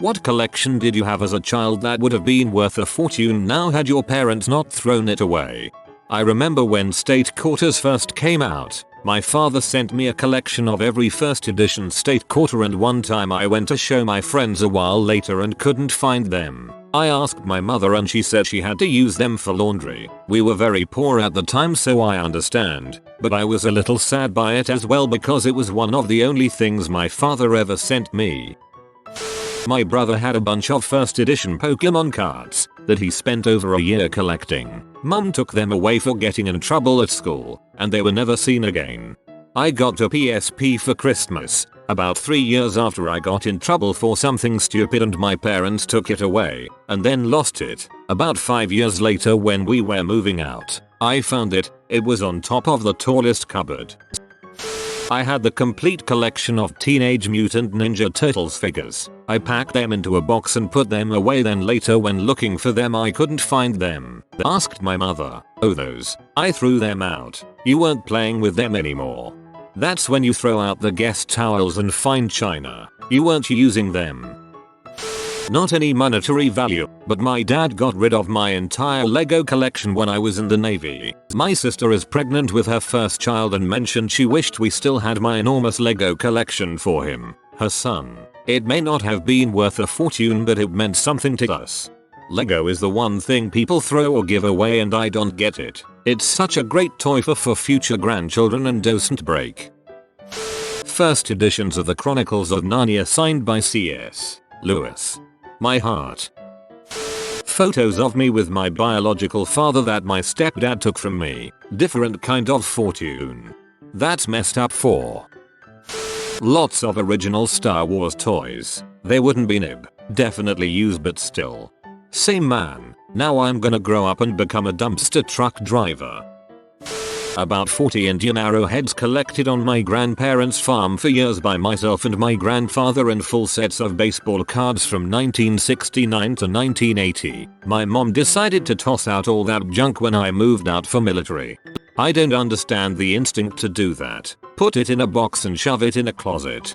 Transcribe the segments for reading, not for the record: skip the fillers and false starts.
What collection did you have as a child that would have been worth a fortune now had your parents not thrown it away? I remember when State Quarters first came out, my father sent me a collection of every first edition State Quarter, and one time I went to show my friends a while later and couldn't find them. I asked my mother and she said she had to use them for laundry. We were very poor at the time, so I understand, but I was a little sad by it as well because it was one of the only things my father ever sent me. My brother had a bunch of first edition Pokemon cards that he spent over a year collecting. Mum took them away for getting in trouble at school, and they were never seen again. I got a PSP for Christmas, about 3 years after I got in trouble for something stupid, and my parents took it away, and then lost it. About 5 years later when we were moving out, I found it. It was on top of the tallest cupboard. I had the complete collection of Teenage Mutant Ninja Turtles figures. I packed them into a box and put them away, then later when looking for them I couldn't find them. Asked my mother, "Oh, those." I threw them out. "You weren't playing with them anymore." That's when you throw out the guest towels and fine china. You weren't using them. Not any monetary value, but my dad got rid of my entire Lego collection when I was in the Navy. My sister is pregnant with her first child and mentioned she wished we still had my enormous Lego collection for him, her son. It may not have been worth a fortune, but it meant something to us. Lego is the one thing people throw or give away, and I don't get it. It's such a great toy for future grandchildren and doesn't break. First editions of the Chronicles of Narnia signed by C.S. Lewis. My heart. Photos of me with my biological father that my stepdad took from me. Different kind of fortune. That's messed up for. Lots of original Star Wars toys. They wouldn't be nib. Definitely used, but still. Same man. Now I'm gonna grow up and become a dumpster truck driver. About 40 Indian arrowheads collected on my grandparents' farm for years by myself and my grandfather, and full sets of baseball cards from 1969 to 1980. My mom decided to toss out all that junk when I moved out for military. I don't understand the instinct to do that. Put it in a box and shove it in a closet.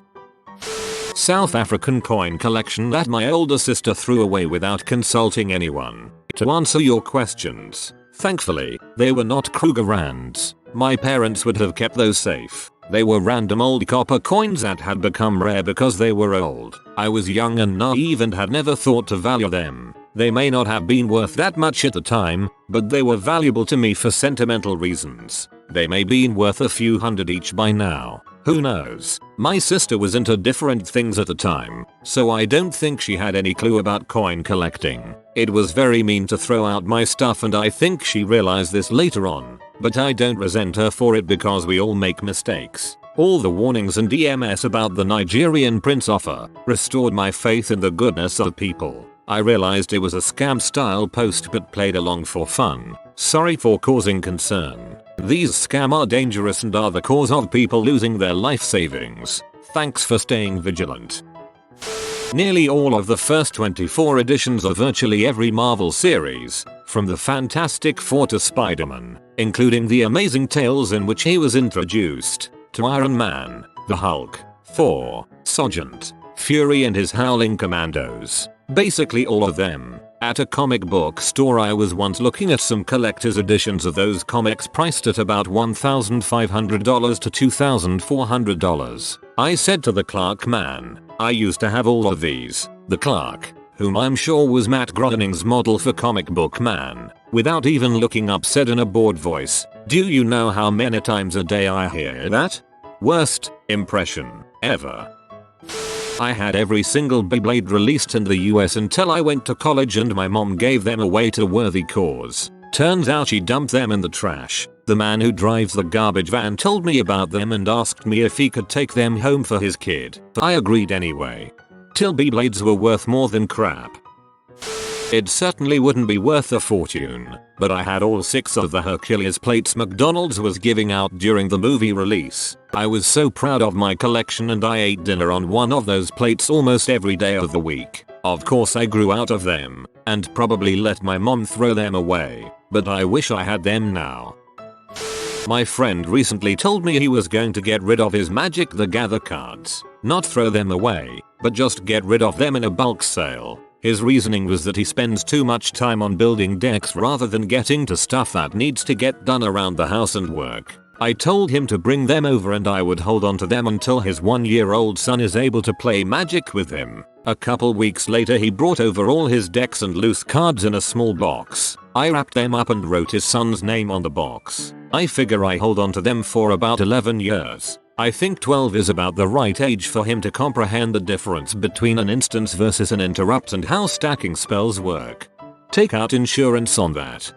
South African coin collection that my older sister threw away without consulting anyone. To answer your questions, thankfully, they were not Krugerrands. My parents would have kept those safe. They were random old copper coins that had become rare because they were old. I was young and naive and had never thought to value them. They may not have been worth that much at the time, but they were valuable to me for sentimental reasons. They may be worth a few hundred each by now. Who knows? My sister was into different things at the time, so I don't think she had any clue about coin collecting. It was very mean to throw out my stuff, and I think she realized this later on, but I don't resent her for it because we all make mistakes. All the warnings and DMS about the Nigerian prince offer restored my faith in the goodness of people. I realized it was a scam style post but played along for fun. Sorry for causing concern. These scams are dangerous and are the cause of people losing their life savings. Thanks for staying vigilant. Nearly all of the first 24 editions of virtually every Marvel series, from the Fantastic Four to Spider-Man, including the Amazing Tales in which he was introduced, to Iron Man, the Hulk, Thor, Sergeant Fury and his Howling Commandos. Basically all of them. At a comic book store I was once looking at some collector's editions of those comics priced at about $1,500 to $2,400. I said to the clerk, "Man, I used to have all of these." The clerk, whom I'm sure was Matt Groening's model for Comic Book Man, without even looking up said in a bored voice, "Do you know how many times a day I hear that?" Worst impression ever. I had every single Beyblade released in the US until I went to college and my mom gave them away to a worthy cause. Turns out she dumped them in the trash. The man who drives the garbage van told me about them and asked me if he could take them home for his kid. I agreed anyway. Till Beyblades were worth more than crap. It certainly wouldn't be worth a fortune, but I had all 6 of the Hercules plates McDonald's was giving out during the movie release. I was so proud of my collection and I ate dinner on one of those plates almost every day of the week. Of course I grew out of them, and probably let my mom throw them away, but I wish I had them now. My friend recently told me he was going to get rid of his Magic the Gather cards. not throw them away, but just get rid of them in a bulk sale. His reasoning was that he spends too much time on building decks rather than getting to stuff that needs to get done around the house and work. I told him to bring them over and I would hold on to them until his 1-year-old son is able to play Magic with him. A couple weeks later he brought over all his decks and loose cards in a small box. I wrapped them up and wrote his son's name on the box. I figure I hold on to them for about 11 years. I think 12 is about the right age for him to comprehend the difference between an instance versus an interrupt and how stacking spells work. Take out insurance on that.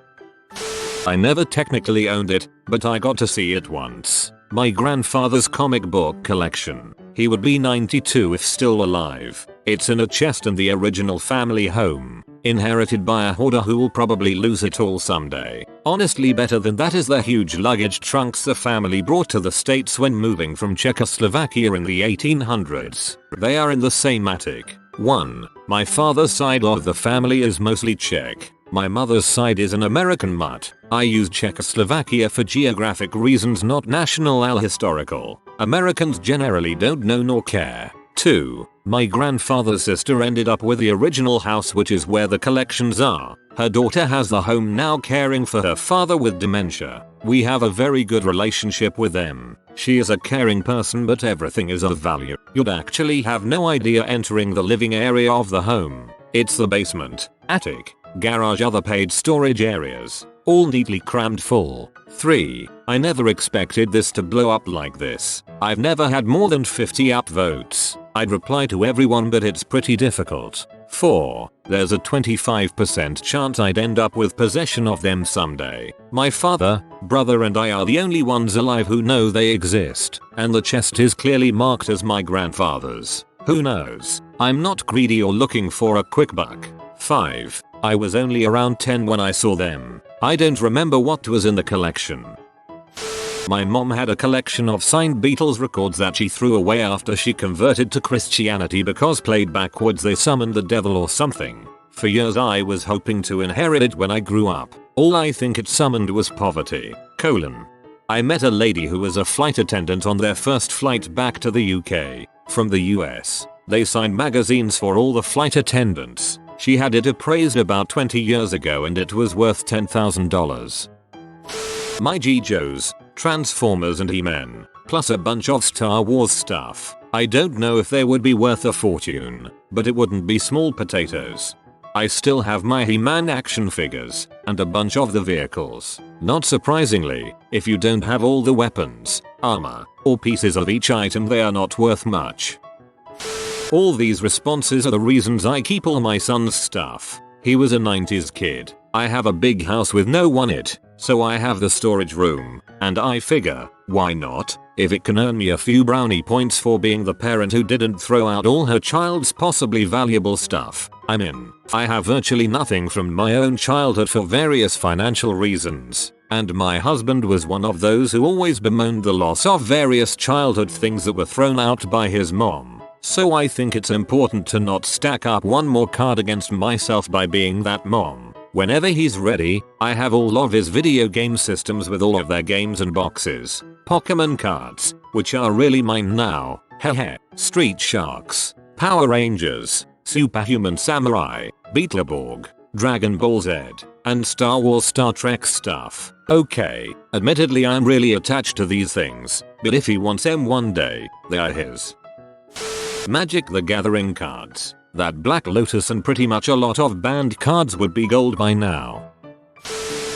I never technically owned it, but I got to see it once. My grandfather's comic book collection. He would be 92 if still alive. It's in a chest in the original family home, inherited by a hoarder who will probably lose it all someday. Honestly, better than that is the huge luggage trunks the family brought to the States when moving from Czechoslovakia in the 1800s. They are in the same attic. 1. My father's side of the family is mostly Czech. My mother's side is an American mutt. I use Czechoslovakia for geographic reasons, not national or historical. Americans generally don't know nor care. 2. My grandfather's sister ended up with the original house, which is where the collections are. Her daughter has the home now, caring for her father with dementia. We have a very good relationship with them. She is a caring person, but everything is of value. You'd actually have no idea entering the living area of the home. It's the basement, attic, garage, other paid storage areas, all neatly crammed full. 3. I never expected this to blow up like this. I've never had more than 50 upvotes. I'd reply to everyone, but it's pretty difficult. 4. There's a 25% chance I'd end up with possession of them someday. My father, brother and I are the only ones alive who know they exist, and the chest is clearly marked as my grandfather's. Who knows? I'm not greedy or looking for a quick buck. 5. I was only around 10 when I saw them. I don't remember what was in the collection. My mom had a collection of signed Beatles records that she threw away after she converted to Christianity because played backwards they summoned the devil or something. For years I was hoping to inherit it when I grew up. All I think it summoned was poverty. I met a lady who was a flight attendant on their first flight back to the UK from the US. They signed magazines for all the flight attendants. She had it appraised about 20 years ago and it was worth $10,000. My G. Joes, Transformers and He-Man, plus a bunch of Star Wars stuff. I don't know if they would be worth a fortune, but it wouldn't be small potatoes. I still have my He-Man action figures, and a bunch of the vehicles. Not surprisingly, if you don't have all the weapons, armor, or pieces of each item, they are not worth much. All these responses are the reasons I keep all my son's stuff. He was a 90s kid. I have a big house with no one in it, so I have the storage room, and I figure, why not? If it can earn me a few brownie points for being the parent who didn't throw out all her child's possibly valuable stuff, I'm in. I have virtually nothing from my own childhood for various financial reasons, and my husband was one of those who always bemoaned the loss of various childhood things that were thrown out by his mom. So I think it's important to not stack up one more card against myself by being that mom. Whenever he's ready, I have all of his video game systems with all of their games and boxes. Pokemon cards, which are really mine now. Hehe. Street Sharks, Power Rangers, Superhuman Samurai, Beetleborg, Dragon Ball Z, and Star Wars Star Trek stuff. Okay, admittedly I'm really attached to these things, but if he wants them one day, they are his. Magic the Gathering cards. That Black Lotus and pretty much a lot of banned cards would be gold by now.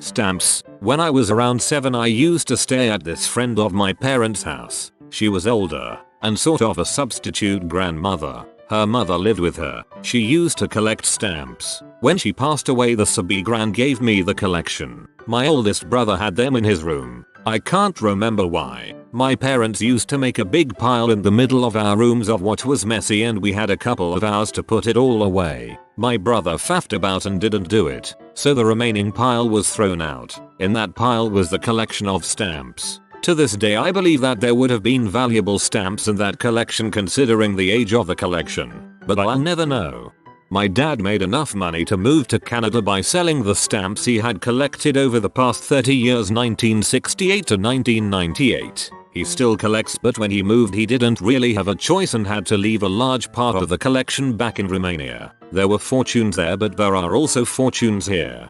Stamps. When I was around 7 I used to stay at this friend of my parents' house. She was older, and sort of a substitute grandmother. Her mother lived with her. She used to collect stamps. When she passed away the sub-grand gave me the collection. My oldest brother had them in his room. I can't remember why. My parents used to make a big pile in the middle of our rooms of what was messy and we had a couple of hours to put it all away. My brother faffed about and didn't do it, so the remaining pile was thrown out. In that pile was the collection of stamps. To this day I believe that there would have been valuable stamps in that collection considering the age of the collection, but I'll never know. My dad made enough money to move to Canada by selling the stamps he had collected over the past 30 years, 1968 to 1998. He still collects, but when he moved he didn't really have a choice and had to leave a large part of the collection back in Romania. There were fortunes there, but there are also fortunes here.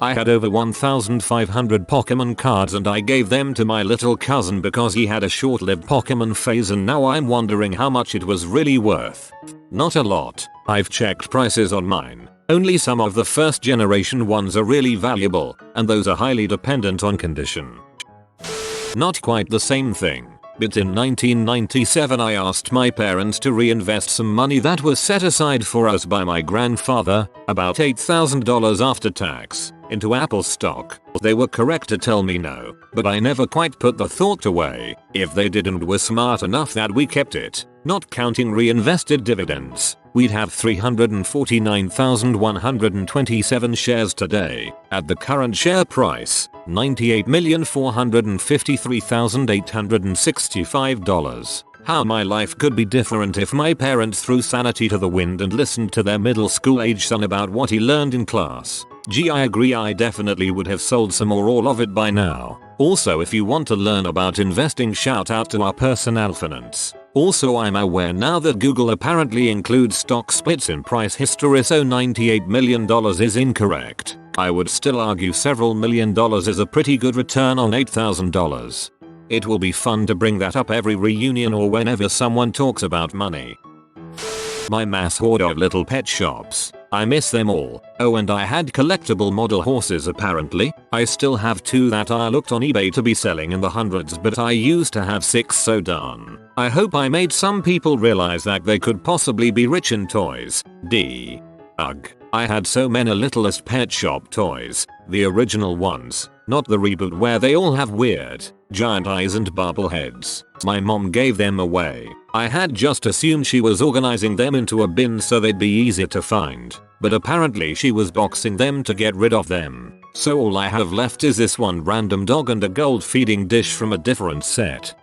I had over 1,500 Pokemon cards and I gave them to my little cousin because he had a short-lived Pokemon phase, and now I'm wondering how much it was really worth. Not a lot. I've checked prices on mine. Only some of the first generation ones are really valuable, and those are highly dependent on condition. Not quite the same thing. But in 1997 I asked my parents to reinvest some money that was set aside for us by my grandfather, about $8,000 after tax, into Apple stock. They were correct to tell me no, but I never quite put the thought away. If they did and were smart enough that we kept it, not counting reinvested dividends, we'd have 349,127 shares today. At the current share price, $98,453,865. How my life could be different if my parents threw sanity to the wind and listened to their middle school age son about what he learned in class. Gee, I agree, I definitely would have sold some or all of it by now. Also, if you want to learn about investing, shout out to our personal finance. Also, I'm aware now that Google apparently includes stock splits in price history, so $98 million is incorrect. I would still argue several $1 million is a pretty good return on $8,000. It will be fun to bring that up every reunion or whenever someone talks about money. My mass hoard of little pet shops. I miss them all. Oh, and I had collectible model horses apparently. I still have 2 that I looked on eBay to be selling in the hundreds, but I used to have 6, so darn. I hope I made some people realize that they could possibly be rich in toys. Ugh. I had so many Littlest Pet Shop toys. The original ones, not the reboot where they all have weird, giant eyes and bobbleheads. My mom gave them away. I had just assumed she was organizing them into a bin so they'd be easier to find, but apparently she was boxing them to get rid of them. So all I have left is this one random dog and a gold feeding dish from a different set.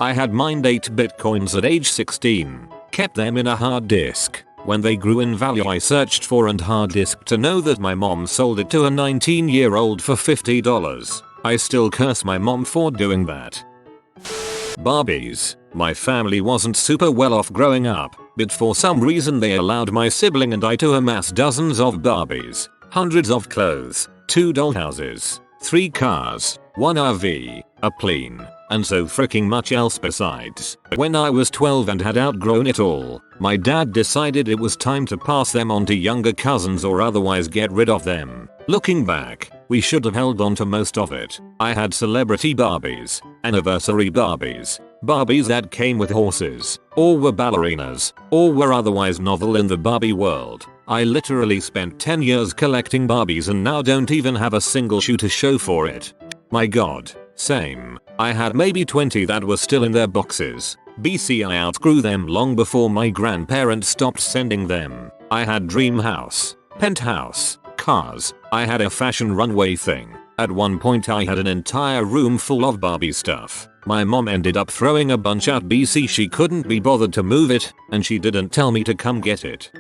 I had mined 8 bitcoins at age 16, kept them in a hard disk. When they grew in value I searched for and hard disked to know that my mom sold it to a 19-year-old for $50. I still curse my mom for doing that. Barbies. My family wasn't super well off growing up, but for some reason they allowed my sibling and I to amass dozens of Barbies, hundreds of clothes, 2 dollhouses, 3 cars, 1 RV, a plane, and so freaking much else besides. When I was 12 and had outgrown it all, my dad decided it was time to pass them on to younger cousins or otherwise get rid of them. Looking back, we should have held on to most of it. I had celebrity Barbies, anniversary Barbies, Barbies that came with horses, or were ballerinas, or were otherwise novel in the Barbie world. I literally spent 10 years collecting Barbies and now don't even have a single shoe to show for it. My god, same. I had maybe 20 that were still in their boxes. BC, I outgrew them long before my grandparents stopped sending them. I had dream house, penthouse, cars. I had a fashion runway thing. At one point I had an entire room full of Barbie stuff. My mom ended up throwing a bunch out BC, she couldn't be bothered to move it, and she didn't tell me to come get it.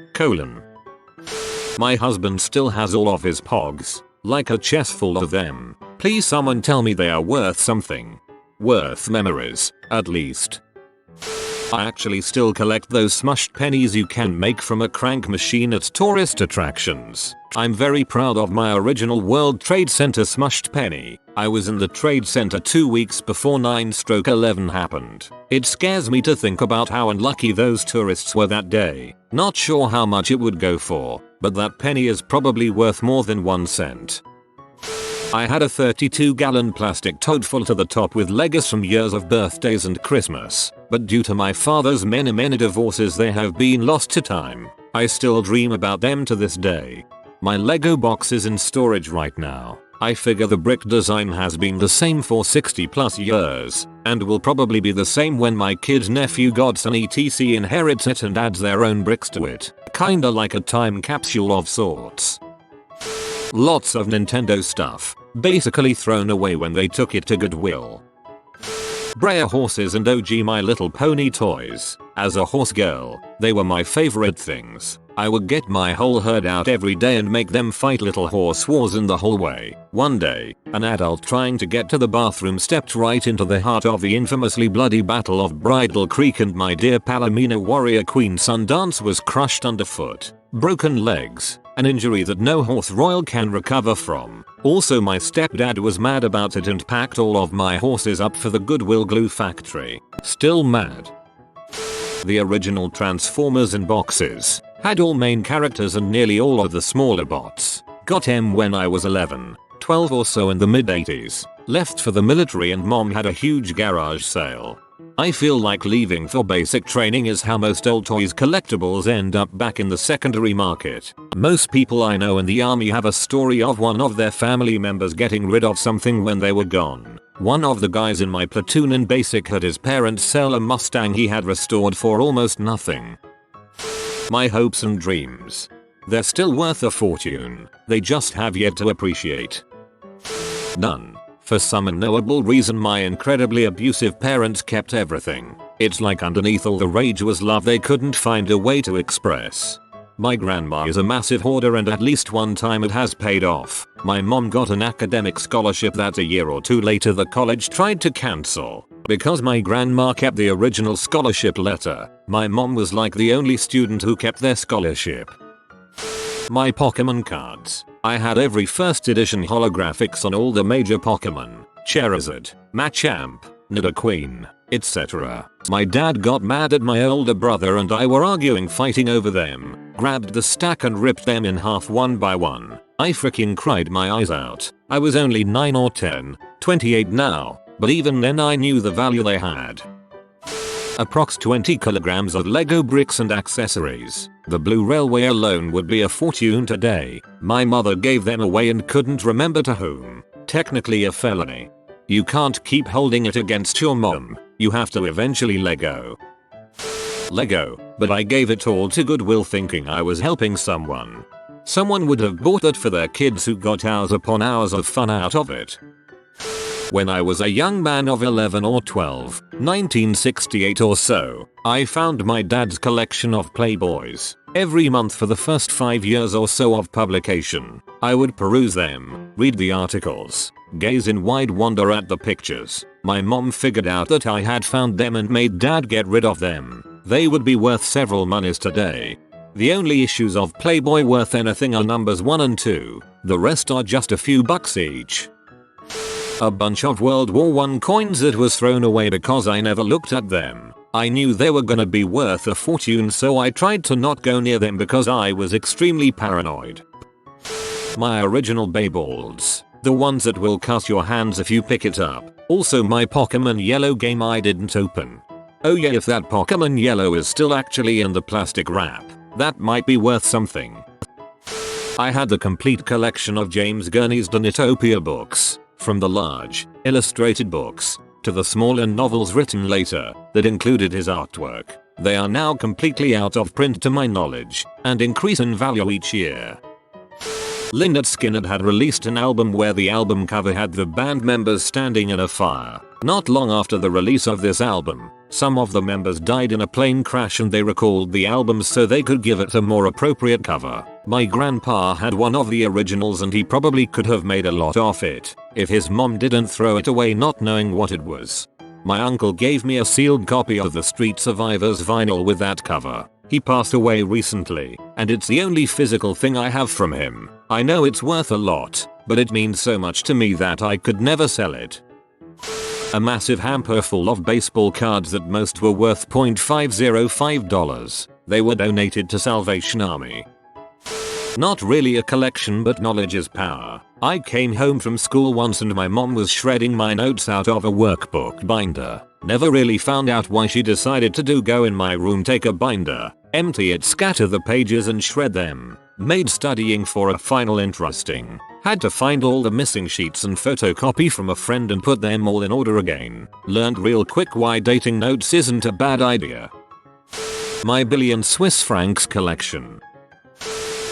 My husband still has all of his pogs, like a chest full of them. Please someone tell me they are worth something. Worth memories, at least. I actually still collect those smushed pennies you can make from a crank machine at tourist attractions. I'm very proud of my original World Trade Center smushed penny. I was in the Trade Center 2 weeks before 9/11 happened. It scares me to think about how unlucky those tourists were that day. Not sure how much it would go for, but that penny is probably worth more than 1 cent. I had a 32-gallon plastic tote full to the top with Legos from years of birthdays and Christmas, but due to my father's many divorces they have been lost to time. I still dream about them to this day. My Lego box is in storage right now. I figure the brick design has been the same for 60+ years, and will probably be the same when my kid's nephew godson etc inherits it and adds their own bricks to it. Kinda like a time capsule of sorts. Lots of Nintendo stuff, basically thrown away when they took it to Goodwill. Breyer horses and OG My Little Pony toys. As a horse girl, they were my favorite things. I would get my whole herd out every day and make them fight little horse wars in the hallway. One day, an adult trying to get to the bathroom stepped right into the heart of the infamously bloody Battle of Bridal Creek, and my dear Palomino warrior queen Sundance was crushed underfoot. Broken legs, an injury that no horse royal can recover from. Also, my stepdad was mad about it and packed all of my horses up for the Goodwill glue factory. Still mad. The original Transformers in boxes had all main characters and nearly all of the smaller bots. Got them when I was 11, 12 or so in the mid 80s. Left for the military and mom had a huge garage sale. I feel like leaving for basic training is how most old toys collectibles end up back in the secondary market. Most people I know in the army have a story of one of their family members getting rid of something when they were gone. One of the guys in my platoon in basic had his parents sell a Mustang he had restored for almost nothing. My hopes and dreams. They're still worth a fortune. They just have yet to appreciate. None. For some unknowable reason, my incredibly abusive parents kept everything. It's like underneath all the rage was love they couldn't find a way to express. My grandma is a massive hoarder, and at least one time it has paid off. My mom got an academic scholarship that a year or two later the college tried to cancel. Because my grandma kept the original scholarship letter, my mom was like the only student who kept their scholarship. My Pokemon cards. I had every first edition holographics on all the major Pokemon. Charizard, Machamp, Nidoqueen, etc. My dad got mad at my older brother and I were arguing, fighting over them. Grabbed the stack and ripped them in half one by one. I freaking cried my eyes out. I was only 9 or 10, 28 now, but even then I knew the value they had. Approx 20 kilograms of Lego bricks and accessories. The Blue Railway alone would be a fortune today. My mother gave them away and couldn't remember to whom. Technically a felony. You can't keep holding it against your mom. You have to eventually let go. Lego, but I gave it all to Goodwill thinking I was helping someone. Someone would have bought it for their kids who got hours upon hours of fun out of it. When I was a young man of 11 or 12, 1968 or so, I found my dad's collection of Playboys. Every month for the first 5 years or so of publication, I would peruse them, read the articles, gaze in wide wonder at the pictures. My mom figured out that I had found them and made dad get rid of them. They would be worth several monies today. The only issues of Playboy worth anything are numbers 1 and 2. The rest are just a few bucks each. A bunch of World War I coins that was thrown away because I never looked at them. I knew they were gonna be worth a fortune, so I tried to not go near them because I was extremely paranoid. My original Beyballs. The ones that will cut your hands if you pick it up. Also my Pokemon Yellow game I didn't open. Oh yeah, if that Pokemon Yellow is still actually in the plastic wrap, that might be worth something. I had the complete collection of James Gurney's Donitopia books. From the large, illustrated books, to the smaller novels written later, that included his artwork. They are now completely out of print to my knowledge, and increase in value each year. Lynyrd Skynyrd had released an album where the album cover had the band members standing in a fire. Not long after the release of this album, some of the members died in a plane crash and they recalled the album so they could give it a more appropriate cover. My grandpa had one of the originals and he probably could have made a lot off it if his mom didn't throw it away not knowing what it was. My uncle gave me a sealed copy of the Street Survivors vinyl with that cover. He passed away recently, and it's the only physical thing I have from him. I know it's worth a lot, but it means so much to me that I could never sell it. A massive hamper full of baseball cards that most were worth $0.505. They were donated to Salvation Army. Not really a collection, but knowledge is power. I came home from school once and my mom was shredding my notes out of a workbook binder. Never really found out why she decided to go in my room, take a binder, empty it, scatter the pages and shred them. Made studying for a final interesting. Had to find all the missing sheets and photocopy from a friend and put them all in order again. Learned real quick why dating notes isn't a bad idea. My billion Swiss francs collection.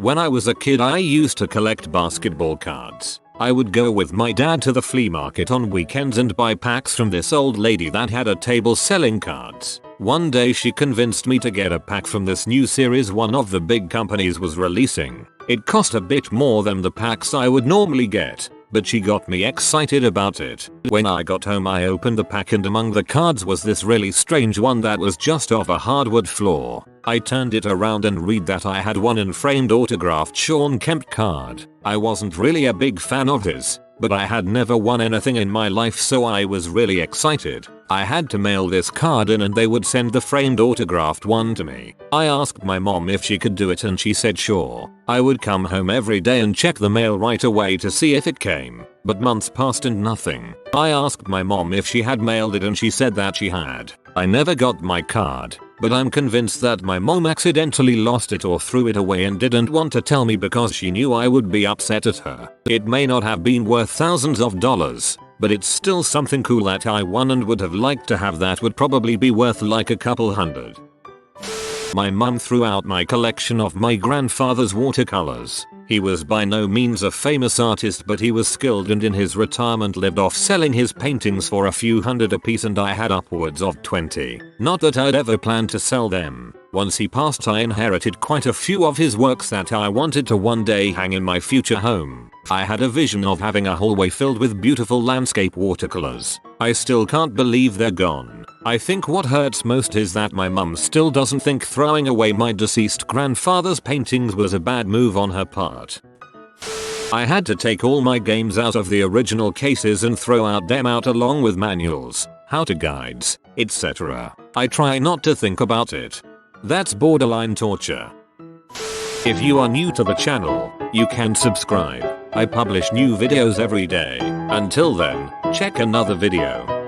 When I was a kid I used to collect basketball cards. I would go with my dad to the flea market on weekends and buy packs from this old lady that had a table selling cards. One day she convinced me to get a pack from this new series one of the big companies was releasing. It cost a bit more than the packs I would normally get, but she got me excited about it. When I got home I opened the pack and among the cards was this really strange one that was just off a hardwood floor. I turned it around and read that I had won an framed autographed Shawn Kemp card. I wasn't really a big fan of his, but I had never won anything in my life so I was really excited. I had to mail this card in and they would send the framed autographed one to me. I asked my mom if she could do it and she said sure. I would come home every day and check the mail right away to see if it came, but months passed and nothing. I asked my mom if she had mailed it and she said that she had. I never got my card, but I'm convinced that my mom accidentally lost it or threw it away and didn't want to tell me because she knew I would be upset at her. It may not have been worth thousands of dollars, but it's still something cool that I won and would have liked to have. That would probably be worth like a couple hundred. My mum threw out my collection of my grandfather's watercolors. He was by no means a famous artist, but he was skilled and in his retirement lived off selling his paintings for a few hundred apiece, and I had upwards of 20. Not that I'd ever planned to sell them. Once he passed I inherited quite a few of his works that I wanted to one day hang in my future home. I had a vision of having a hallway filled with beautiful landscape watercolors. I still can't believe they're gone. I think what hurts most is that my mum still doesn't think throwing away my deceased grandfather's paintings was a bad move on her part. I had to take all my games out of the original cases and throw them out along with manuals, how-to guides, etc. I try not to think about it. That's borderline torture. If you are new to the channel, you can subscribe. I publish new videos every day. Until then, check another video.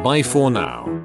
Bye for now.